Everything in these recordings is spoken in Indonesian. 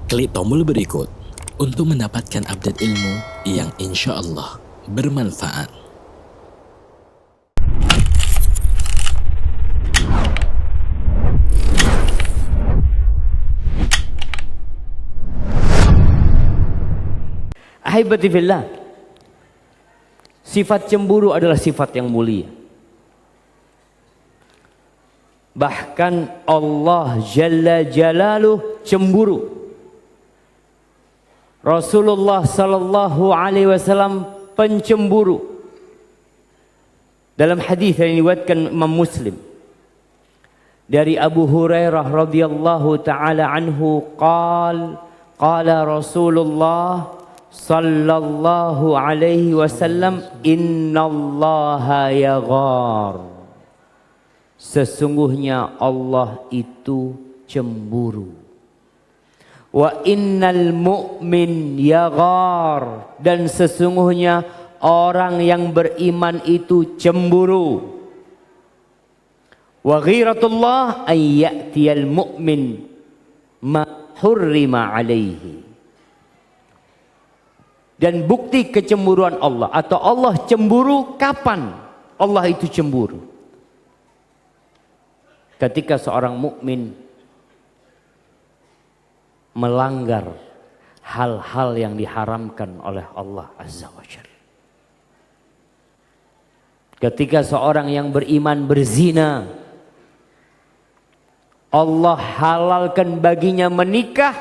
Klik tombol berikut untuk mendapatkan update ilmu yang insya Allah bermanfaat. Ahibati fillah, sifat cemburu adalah sifat yang mulia. Bahkan Allah Jalla Jalaluh cemburu. Rasulullah sallallahu alaihi wasallam pencemburu. Dalam hadis yang diriwayatkan Imam Muslim dari Abu Hurairah radhiyallahu taala anhu qala Rasulullah sallallahu alaihi wasallam, innallaha yaghar, sesungguhnya Allah itu cemburu. Wa innal mu'min yaghar, dan sesungguhnya orang yang beriman itu cemburu. Wa ghiratullah ay ya'tiyal mu'min ma hurrima alaihi. Dan bukti kecemburuan Allah, atau Allah cemburu kapan? Allah itu cemburu ketika seorang mukmin melanggar hal-hal yang diharamkan oleh Allah Azza wa Jalla. Ketika seorang yang beriman berzina, Allah halalkan baginya menikah,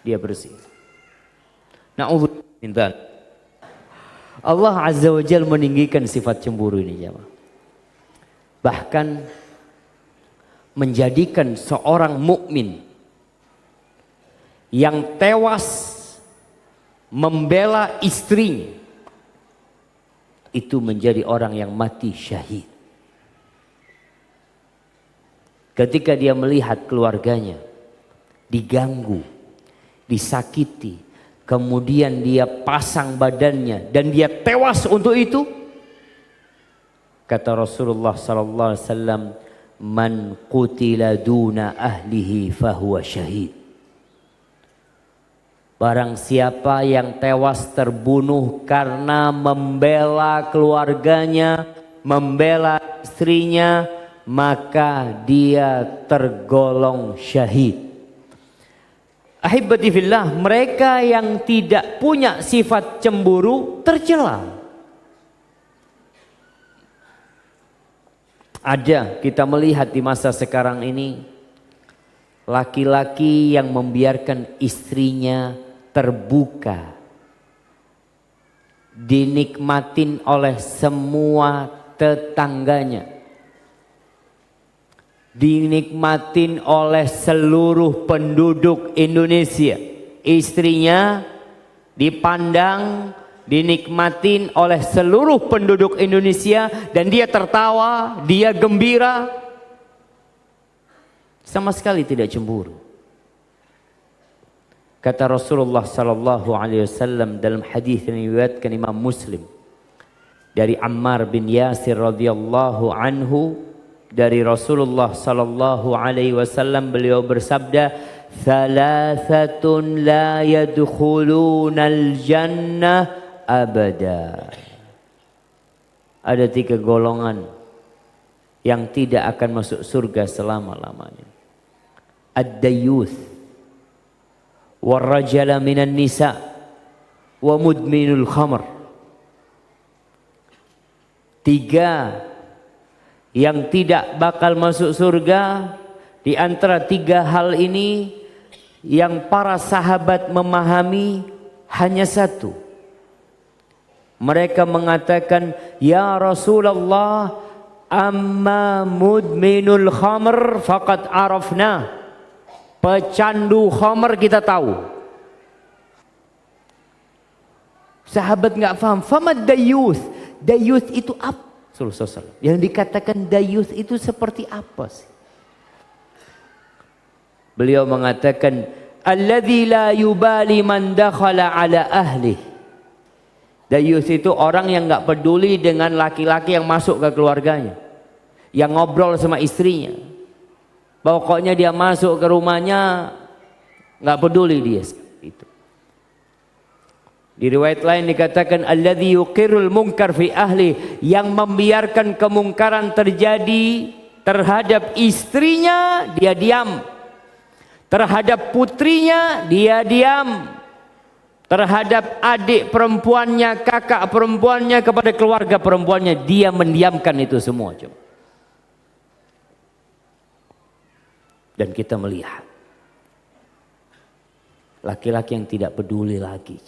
dia berzina. Na'udzubillah. Allah Azza wa Jalla meninggikan sifat cemburu ini, jemaah. Bahkan menjadikan seorang mukmin yang tewas membela istrinya itu menjadi orang yang mati syahid. Ketika dia melihat keluarganya diganggu, disakiti, kemudian dia pasang badannya dan dia tewas untuk itu, kata Rasulullah sallallahu alaihi wasallam, man qutila duna ahlihi fahuwa syahid. Barang siapa yang tewas terbunuh karena membela keluarganya, membela istrinya, maka dia tergolong syahid. Ahibati fillah, mereka yang tidak punya sifat cemburu tercela. Ada, kita melihat di masa sekarang ini, laki-laki yang membiarkan istrinya terbuka, dinikmatin oleh semua tetangganya, dinikmatin oleh seluruh penduduk Indonesia. Istrinya dipandang, dinikmatin oleh seluruh penduduk Indonesia, dan dia tertawa, dia gembira, sama sekali tidak cemburu. Kata Rasulullah sallallahu alaihi wasallam dalam hadis yang diriwayatkan Imam Muslim dari Ammar bin Yasir radhiyallahu anhu, dari Rasulullah sallallahu alaihi wasallam, beliau bersabda, "Thalathatun la yadkhulunal jannah abada." Ada 3 golongan yang tidak akan masuk surga selama-lamanya. Ad-dayyuth, warrajala minan nisa, wa mudminul khamr. 3 yang tidak bakal masuk surga. Di antara 3 hal ini yang para sahabat memahami hanya 1. Mereka mengatakan, ya Rasulullah, amma mudminul khamr faqad arafna. Pecandu khamr kita tahu. Sahabat nggak paham. Famad dayuth. Dayuth itu apa? Yang dikatakan dayuth itu seperti apa sih? Beliau mengatakan, alladzi la yubali man dakhala ala ahli. Dayuth itu orang yang nggak peduli dengan laki-laki yang masuk ke keluarganya, yang ngobrol sama istrinya. Pokoknya dia masuk ke rumahnya, nggak peduli dia itu. Di riwayat lain dikatakan alladzi yuqirul munkar fi ahli, yang membiarkan kemungkaran terjadi terhadap istrinya dia diam, terhadap putrinya dia diam, terhadap adik perempuannya, kakak perempuannya, kepada keluarga perempuannya dia mendiamkan itu semua. Dan kita melihat laki-laki yang tidak peduli lagi.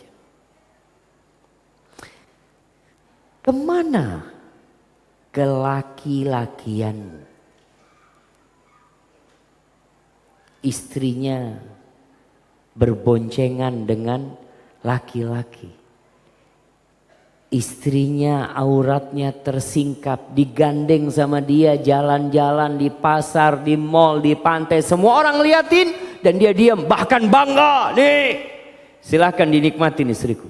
Kemana kelaki-lakianmu? Istrinya berboncengan dengan laki-laki. Istrinya auratnya tersingkap, digandeng sama dia jalan-jalan di pasar, di mall, di pantai. Semua orang liatin dan dia diam, bahkan bangga. Nih, silahkan dinikmatin istriku.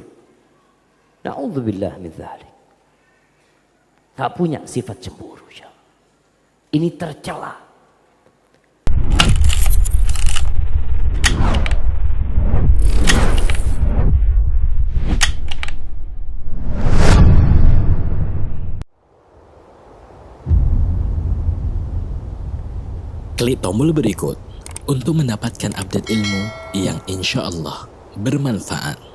Na'udzubillah min dzalik. Tak punya sifat cemburu. Ini tercela. Klik tombol berikut untuk mendapatkan update ilmu yang insya Allah bermanfaat.